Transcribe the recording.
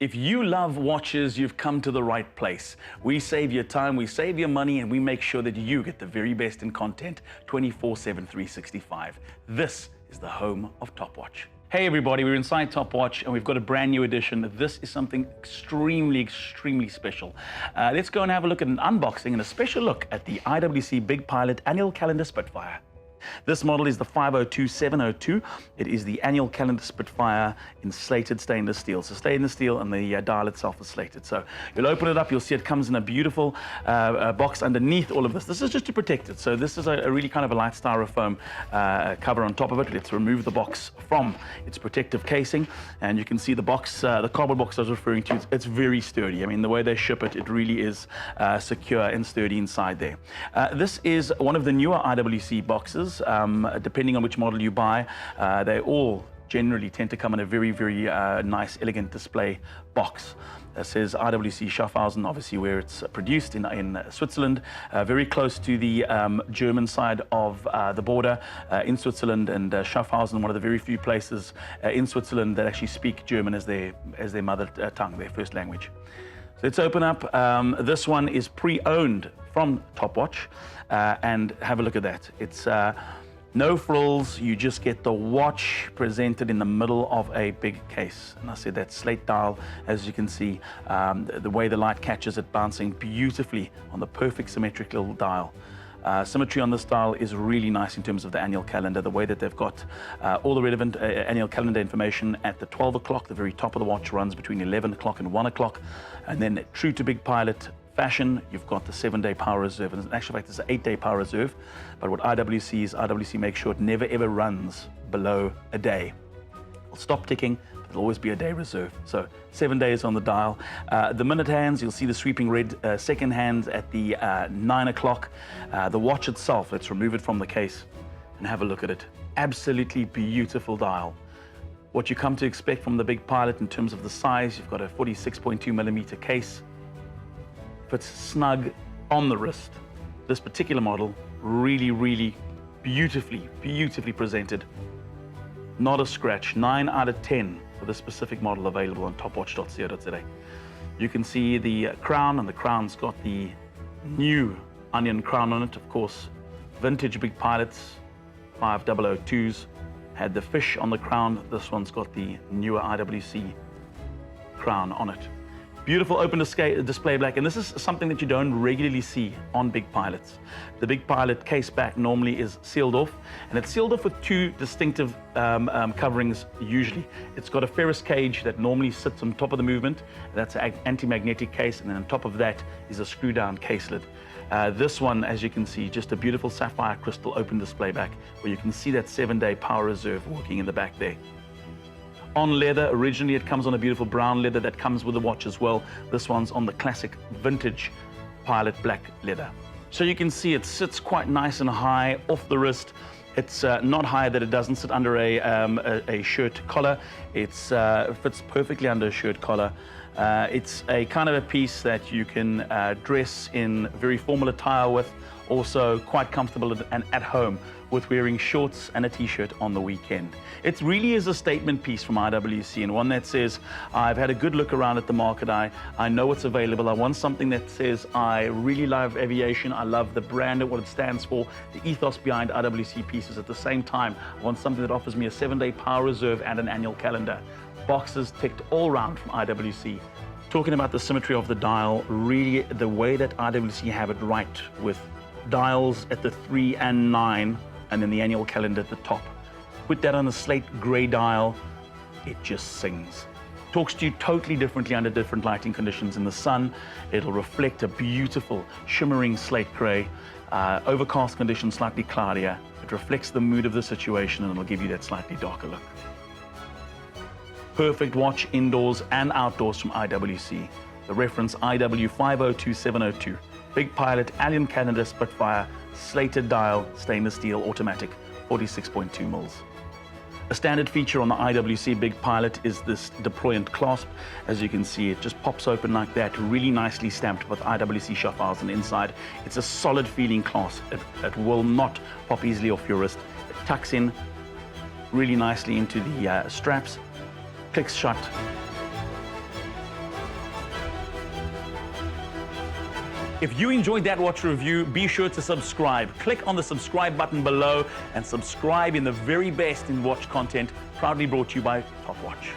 If you love watches, you've come to the right place. We save your time, we save your money, and we make sure that you get the very best in content 24/7, 365. This is the home of Topwatch. Hey everybody, we're inside Topwatch and we've got a brand new edition. This is something extremely special. Let's go and have a look at an unboxing and a special look at the IWC Big Pilot Annual Calendar Spitfire. This model is the 502702. It is the annual calendar Spitfire in slated stainless steel. So stainless steel and the dial itself is slated. So you'll open it up, you'll see it comes in a beautiful box underneath all of this. This is just to protect it. So this is a really kind of a light styrofoam cover on top of it. Let's remove the box from its protective casing. And you can see the box, the cardboard box I was referring to, it's very sturdy. I mean, the way they ship it, it really is secure and sturdy inside there. This is one of the newer IWC boxes. Depending on which model you buy, they all generally tend to come in a very nice, elegant display box. It says IWC Schaffhausen, obviously where it's produced in Switzerland, very close to the German side of the border in Switzerland, and Schaffhausen, one of the very few places in Switzerland that actually speak German as their mother tongue, their first language. So let's open up. This one is pre-owned from Topwatch, and have a look at that. It's no frills, you just get the watch presented in the middle of a big case. And I said that slate dial, as you can see, the way the light catches it bouncing beautifully on the perfect symmetrical dial. Symmetry on this dial is really nice in terms of the annual calendar, the way that they've got all the relevant annual calendar information at the 12 o'clock. The very top of the watch runs between 11 o'clock and 1 o'clock. And then true to Big Pilot fashion, you've got the 7-day power reserve, and in actual fact it's an 8-day power reserve. But what IWC is, IWC makes sure it never ever runs below a day. It'll stop ticking, but it'll always be a day reserve. So 7 days on the dial. The minute hands, you'll see the sweeping red second hands at the 9 o'clock. The watch itself, let's remove it from the case and have a look at it. Absolutely beautiful dial. What you come to expect from the Big Pilot in terms of the size, you've got a 46.2 millimeter case. Fits snug on the wrist. This particular model, really beautifully presented. Not a scratch. 9 out of 10 for this specific model available on topwatch.co.za. You can see the crown, and the crown's got the new onion crown on it. Of course, vintage Big Pilots, 5002s, had the fish on the crown. This one's got the newer IWC crown on it. Beautiful open display black, and this is something that you don't regularly see on Big Pilots. The Big Pilot case back normally is sealed off, and it's sealed off with two distinctive coverings usually. It's got a ferrous cage that normally sits on top of the movement. That's an anti-magnetic case, and then on top of that is a screw-down case lid. This one, as you can see, just a beautiful sapphire crystal open display back, where you can see that 7-day power reserve working in the back there. On leather, originally it comes on a beautiful brown leather that comes with the watch as well. This one's on the classic vintage Pilot black leather. So you can see it sits quite nice and high off the wrist. It's not high that it doesn't sit under a shirt collar. It fits perfectly under a shirt collar. It's a kind of a piece that you can dress in very formal attire with, also quite comfortable and at home with wearing shorts and a t-shirt on the weekend. It really is a statement piece from IWC, and one that says, I've had a good look around at the market, I know what's available, I want something that says, I really love aviation, I love the brand and what it stands for, the ethos behind IWC pieces. At the same time, I want something that offers me a 7-day power reserve and an annual calendar. Boxes ticked all round from IWC. Talking about the symmetry of the dial, really the way that IWC have it right, with dials at the 3 and 9, and then the annual calendar at the top. Put that on a slate gray dial, it just sings. Talks to you totally differently under different lighting conditions. In the sun, it'll reflect a beautiful shimmering slate gray. Overcast conditions, slightly cloudier. It reflects the mood of the situation, and it'll give you that slightly darker look. Perfect watch indoors and outdoors from IWC. The reference IW502702. Big Pilot Alien Calendar Spitfire, slated dial, stainless steel, automatic, 46.2 mils. A standard feature on the IWC Big Pilot is this deployant clasp. As you can see, it just pops open like that, really nicely stamped with IWC Schaffhausen inside. It's a solid feeling clasp. It will not pop easily off your wrist. It tucks in really nicely into the straps, clicks shut, If you enjoyed that watch review, be sure to subscribe. Click on the subscribe button below and subscribe in the very best in watch content, proudly brought to you by Topwatch.